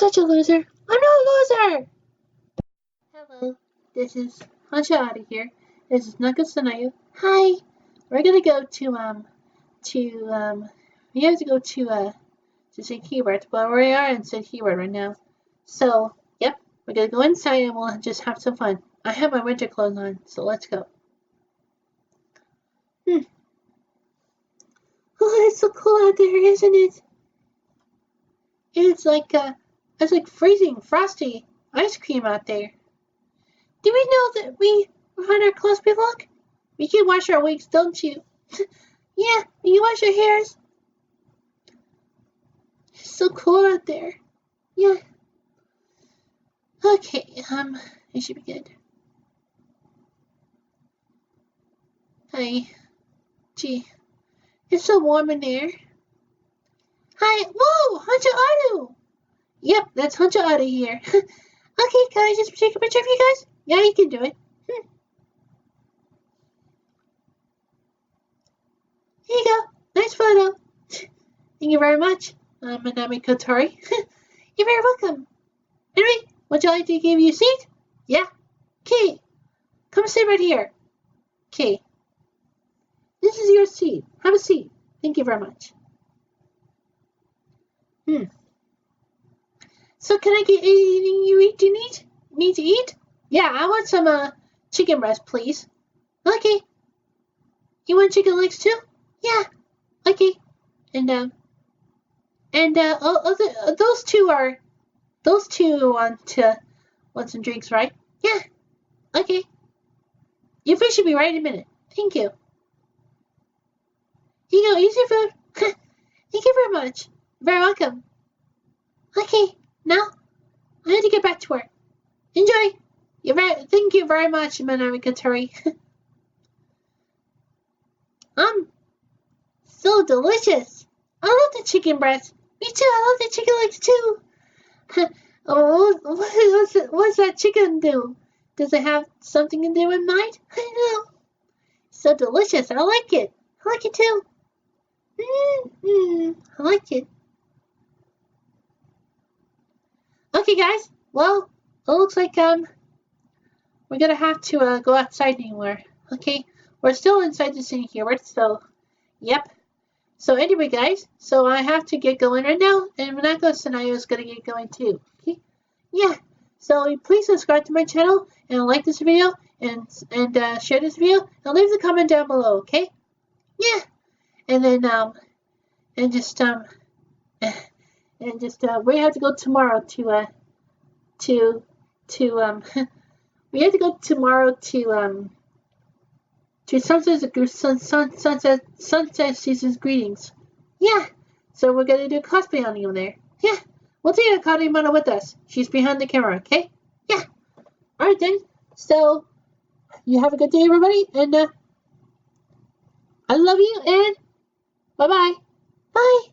such a loser. I'm no loser. Hello, this is Aru here. This is Nako And Aru. Hi. We're gonna go we have to go to St-Hubert, but we are in St-Hubert right now. So, yep, we're gonna go inside and we'll just have some fun. I have my winter clothes on, so let's go. Oh, it's so cool out there, isn't it? It's like freezing, frosty ice cream out there. Do we know that we on our cosplay look? We can wash our wigs, don't you? Yeah, we can wash our hairs. It's so cool out there. Yeah. Okay, it should be good. Hi. Gee, it's so warm in there. Hi. Whoa, Aru. Yep, that's Aru here. Okay, can I just take a picture of you guys? Yeah, you can do it. Here you go. Nice photo. Thank you very much, Manami Kotori. You're very welcome. Anyway, would you like to give you a seat? Yeah? Okay. Come sit right here. Okay. This is your seat. Have a seat. Thank you very much. So can I get anything you need to eat? Yeah, I want some chicken breast, please. Okay. You want chicken legs too? Yeah. Okay. And those two want some drinks, right? Yeah. Okay. Your food should be right in a minute. Thank you. Here you go, eat your food. Thank you very much. You're very welcome. Okay, now I have to get back to work. Enjoy. Thank you very much, Manami Kotori. So delicious. I love the chicken breast. Me too, I love the chicken legs too. What's that chicken do? Does it have something to do with mine? I don't know. So delicious. I like it. I like it too. I like it. Okay, guys. Well, it looks like we're gonna have to go outside anymore. Okay, we're still inside the city here, so yep. So anyway, guys, so I have to get going right now, and Nako And Aru is gonna get going too. Okay, yeah. So please subscribe to my channel and like this video and share this video and leave the comment down below. Okay, yeah. And then we have to go tomorrow to we have to go tomorrow to sunset season's greetings. Yeah. So we're gonna do cosplay on you there. Yeah. We'll take Karimana with us. She's behind the camera, okay? Yeah. Alright then. So you have a good day, everybody, and I love you, and bye-bye. Bye.